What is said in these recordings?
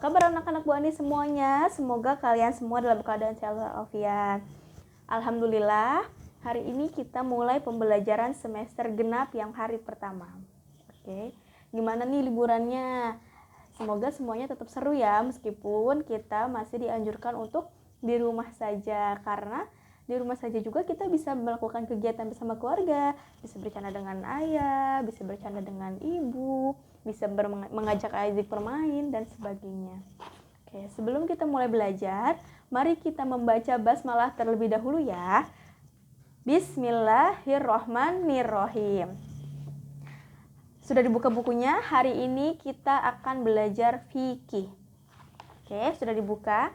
kabar anak-anak Bu Ani semuanya? Semoga kalian semua dalam keadaan sehat walafiat. Alhamdulillah, hari ini kita mulai pembelajaran semester genap yang hari pertama. Oke, gimana nih liburannya? Semoga semuanya tetap seru ya, meskipun kita masih dianjurkan untuk di rumah saja, karena di rumah saja juga kita bisa melakukan kegiatan bersama keluarga, bisa bercanda dengan ayah, bisa bercanda dengan ibu, bisa mengajak adik bermain dan sebagainya. Oke, sebelum kita mulai belajar, mari kita membaca basmalah terlebih dahulu ya. Bismillahirrohmanirrohim. Sudah dibuka bukunya? Hari ini kita akan belajar fikih. Oke, sudah dibuka.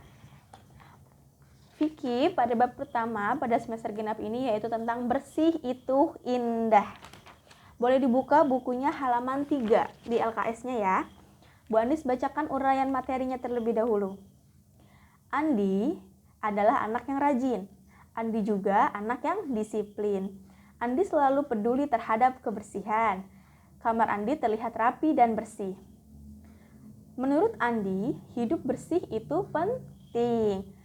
Fikih pada bab pertama pada semester genap ini yaitu tentang bersih itu indah. Boleh dibuka bukunya halaman 3 di LKS-nya ya. Bu Andis bacakan uraian materinya terlebih dahulu. Andi adalah anak yang rajin. Andi juga anak yang disiplin. Andi selalu peduli terhadap kebersihan. Kamar Andi terlihat rapi dan bersih. Menurut Andi, hidup bersih itu penting.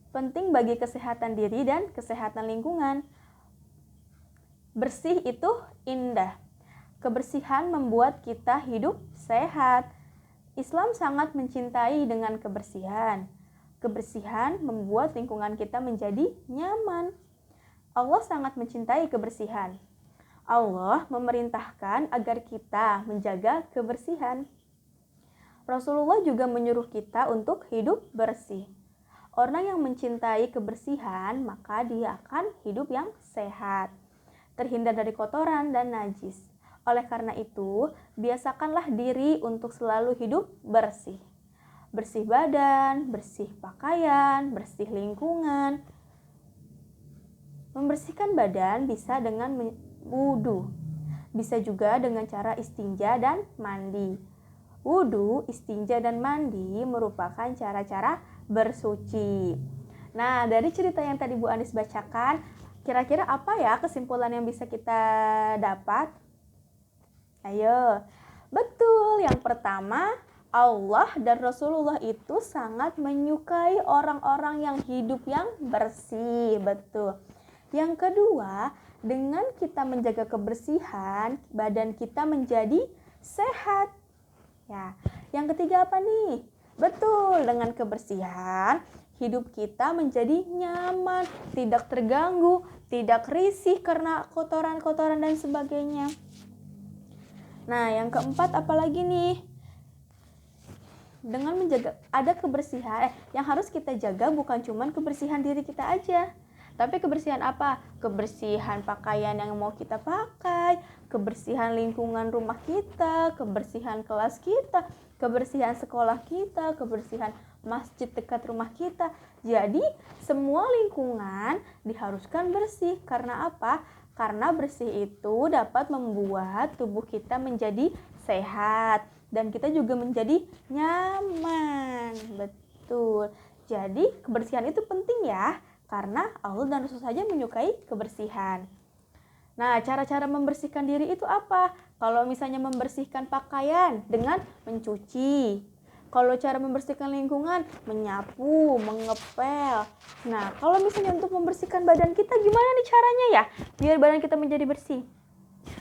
Penting bagi kesehatan diri dan kesehatan lingkungan. Bersih itu indah. Kebersihan membuat kita hidup sehat. Islam sangat mencintai dengan kebersihan. Kebersihan membuat lingkungan kita menjadi nyaman. Allah sangat mencintai kebersihan. Allah memerintahkan agar kita menjaga kebersihan. Rasulullah juga menyuruh kita untuk hidup bersih. Orang yang mencintai kebersihan, maka dia akan hidup yang sehat, terhindar dari kotoran dan najis. Oleh karena itu, biasakanlah diri untuk selalu hidup bersih. Bersih badan, bersih pakaian, bersih lingkungan. Membersihkan badan bisa dengan wudu. Bisa juga dengan cara istinja dan mandi. Wudu, istinja, dan mandi merupakan cara-cara bersuci. Nah, dari cerita yang tadi Bu Andis bacakan, kira-kira apa ya kesimpulan yang bisa kita dapat? Ayo. Betul, yang pertama, Allah dan Rasulullah itu sangat menyukai orang-orang yang hidup yang bersih. Betul. Yang kedua, dengan kita menjaga kebersihan, badan kita menjadi sehat. Ya. Yang ketiga apa nih? Betul, dengan kebersihan, hidup kita menjadi nyaman, tidak terganggu, tidak risih karena kotoran-kotoran dan sebagainya. Nah, yang keempat apalagi nih? Dengan menjaga, ada kebersihan, yang harus kita jaga bukan cuma kebersihan diri kita aja. Tapi kebersihan apa? Kebersihan pakaian yang mau kita pakai, kebersihan lingkungan rumah kita, kebersihan kelas kita, kebersihan sekolah kita, kebersihan masjid dekat rumah kita. Jadi, semua lingkungan diharuskan bersih. Karena apa? Karena bersih itu dapat membuat tubuh kita menjadi sehat. Dan kita juga menjadi nyaman. Betul. Jadi, kebersihan itu penting ya. Karena Allah dan Rasul saja menyukai kebersihan. Nah, cara-cara membersihkan diri itu apa? Kalau misalnya membersihkan pakaian dengan mencuci. Kalau cara membersihkan lingkungan, menyapu, mengepel. Nah, kalau misalnya untuk membersihkan badan kita, gimana nih caranya ya? Biar badan kita menjadi bersih.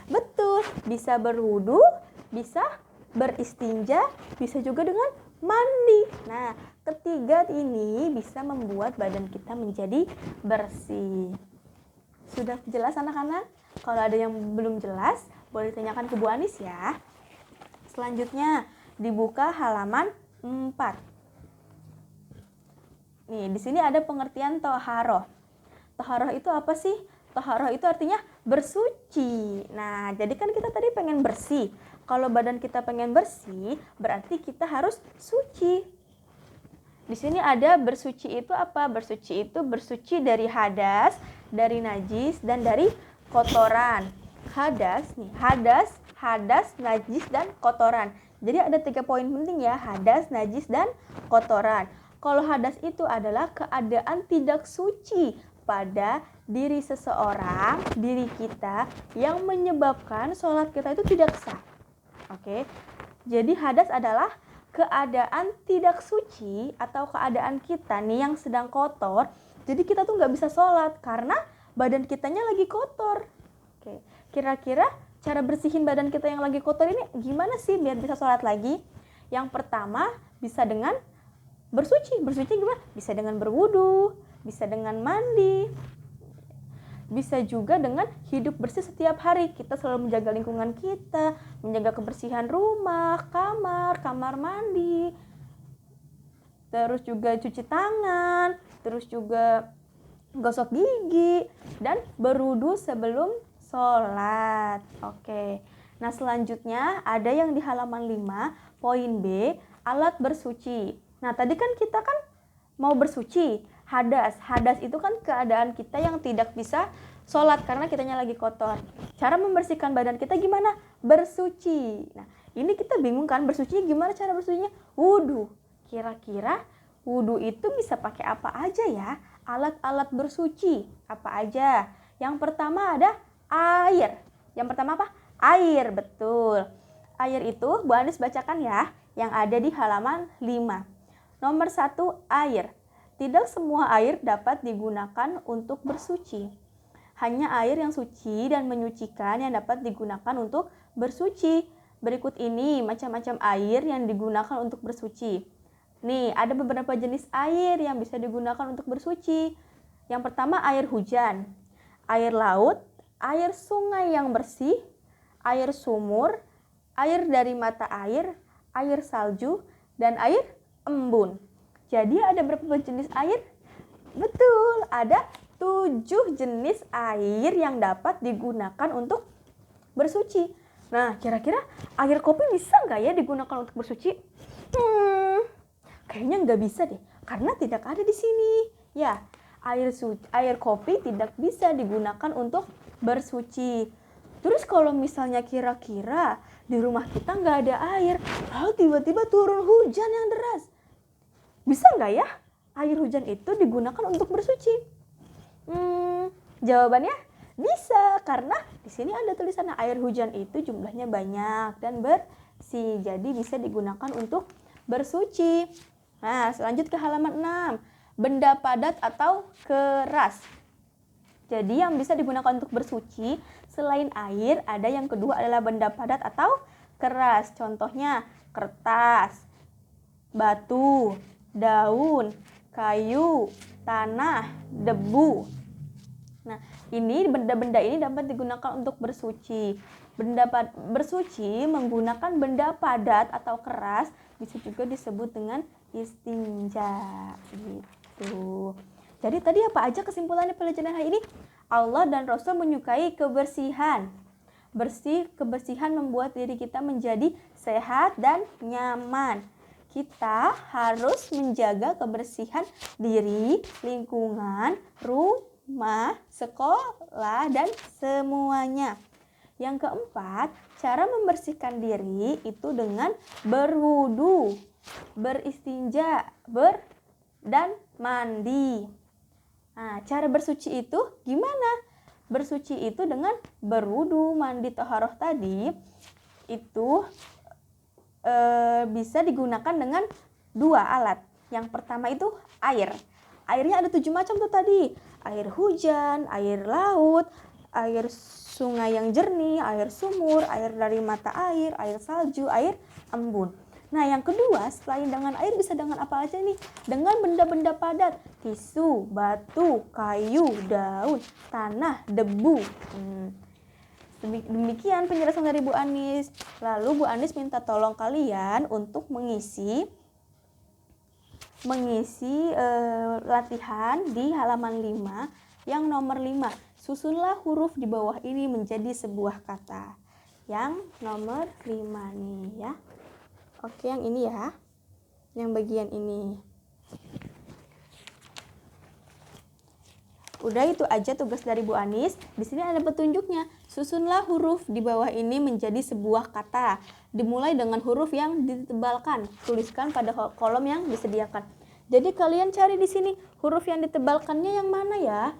Betul, bisa berwudu, bisa beristinja, bisa juga dengan mandi. Nah, ketiga ini bisa membuat badan kita menjadi bersih. Sudah jelas anak-anak? Kalau ada yang belum jelas, boleh tanyakan ke Bu Anis ya. Selanjutnya, dibuka halaman 4. Nih, di sini ada pengertian toharoh. Toharoh itu apa sih? Toharoh itu artinya bersuci. Nah, jadi kan kita tadi pengen bersih. Kalau badan kita pengen bersih, berarti kita harus suci. Di sini ada bersuci itu apa? Bersuci itu bersuci dari hadas, dari najis, dan dari kotoran. Hadas, najis, dan kotoran. Jadi ada 3 poin penting ya, hadas, najis, dan kotoran. Kalau hadas itu adalah keadaan tidak suci pada diri seseorang, diri kita, yang menyebabkan sholat kita itu tidak sah. Oke, jadi hadas adalah keadaan tidak suci atau keadaan kita nih yang sedang kotor, jadi kita tuh nggak bisa sholat karena badan kitanya lagi kotor. Oke, kira-kira cara bersihin badan kita yang lagi kotor ini gimana sih biar bisa sholat lagi? Yang pertama bisa dengan bersuci. Bersuci gimana? Bisa dengan berwudu, bisa dengan mandi, bisa juga dengan hidup bersih setiap hari. Kita selalu menjaga lingkungan kita, menjaga kebersihan rumah, kamar mandi, terus juga cuci tangan, terus juga gosok gigi, dan berwudu sebelum sholat. Oke. Nah, selanjutnya ada yang di halaman 5, poin B, alat bersuci. Nah, tadi kan kita mau bersuci, hadas. Hadas itu kan keadaan kita yang tidak bisa sholat karena kitanya lagi kotor. Cara membersihkan badan kita gimana? Bersuci. Nah, ini kita bingung kan, bersuci gimana cara bersucinya? Wudu. Kira-kira wudu itu bisa pakai apa aja ya? Alat-alat bersuci apa aja? Yang pertama ada air. Yang pertama apa? Air, betul. Air itu Bu Anis bacakan ya, yang ada di halaman 5. Nomor 1, air. Tidak semua air dapat digunakan untuk bersuci. Hanya air yang suci dan menyucikan yang dapat digunakan untuk bersuci. Berikut ini macam-macam air yang digunakan untuk bersuci. Nih, ada beberapa jenis air yang bisa digunakan untuk bersuci. Yang pertama, air hujan, air laut, air sungai yang bersih, air sumur, air dari mata air, air salju, dan air embun. Jadi ada berapa jenis air? Betul, ada 7 jenis air yang dapat digunakan untuk bersuci. Nah, kira-kira air kopi bisa nggak ya digunakan untuk bersuci? Kayaknya nggak bisa deh, karena tidak ada di sini. Ya, air kopi tidak bisa digunakan untuk bersuci. Terus kalau misalnya kira-kira di rumah kita nggak ada air, lalu tiba-tiba turun hujan yang deras, bisa nggak ya air hujan itu digunakan untuk bersuci? Jawabannya bisa, karena di sini ada tulisan air hujan itu jumlahnya banyak dan bersih, jadi bisa digunakan untuk bersuci. Nah, selanjut ke halaman 6, benda padat atau keras. Jadi yang bisa digunakan untuk bersuci selain air, ada yang kedua adalah benda padat atau keras. Contohnya kertas, batu, daun, kayu, tanah, debu. Nah, ini benda-benda ini dapat digunakan untuk bersuci. Bersuci menggunakan benda padat atau keras bisa juga disebut dengan istinja gitu. Jadi tadi apa aja kesimpulannya pelajaran hari ini? Allah dan Rasul menyukai kebersihan. Kebersihan membuat diri kita menjadi sehat dan nyaman. Kita harus menjaga kebersihan diri, lingkungan, rumah, sekolah, dan semuanya. Yang keempat, cara membersihkan diri itu dengan berwudu, beristinja, dan mandi. Nah, cara bersuci itu gimana? Bersuci itu dengan berwudu, mandi, taharah tadi itu bisa digunakan dengan 2 alat. Yang pertama itu air. Airnya ada 7 macam tuh tadi. Air hujan, air laut, air sungai yang jernih, air sumur, air dari mata air salju, air embun. Nah, yang kedua, selain dengan air bisa dengan apa aja nih? Dengan benda-benda padat, tisu, batu, kayu, daun, tanah, debu. Demikian penjelasan dari Bu Anis. Lalu Bu Anis minta tolong kalian untuk mengisi latihan di halaman 5 yang nomor 5. Susunlah huruf di bawah ini menjadi sebuah kata. Yang nomor 5 nih ya. Oke, yang ini ya. Yang bagian ini. Udah, itu aja tugas dari Bu Anis. Di sini ada petunjuknya. Susunlah huruf di bawah ini menjadi sebuah kata. Dimulai dengan huruf yang ditebalkan. Tuliskan pada kolom yang disediakan. Jadi kalian cari di sini huruf yang ditebalkannya yang mana ya?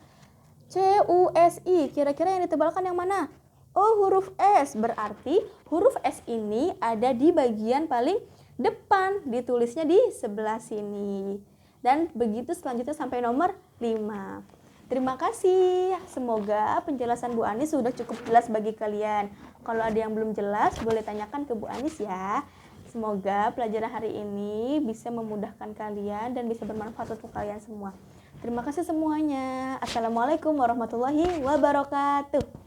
C-U-S-I. Kira-kira yang ditebalkan yang mana? Oh, huruf S. Berarti huruf S ini ada di bagian paling depan, ditulisnya di sebelah sini. Dan begitu selanjutnya sampai nomor 5. Terima kasih. Semoga penjelasan Bu Anis sudah cukup jelas bagi kalian. Kalau ada yang belum jelas, boleh tanyakan ke Bu Anis ya. Semoga pelajaran hari ini bisa memudahkan kalian dan bisa bermanfaat untuk kalian semua. Terima kasih semuanya. Assalamualaikum warahmatullahi wabarakatuh.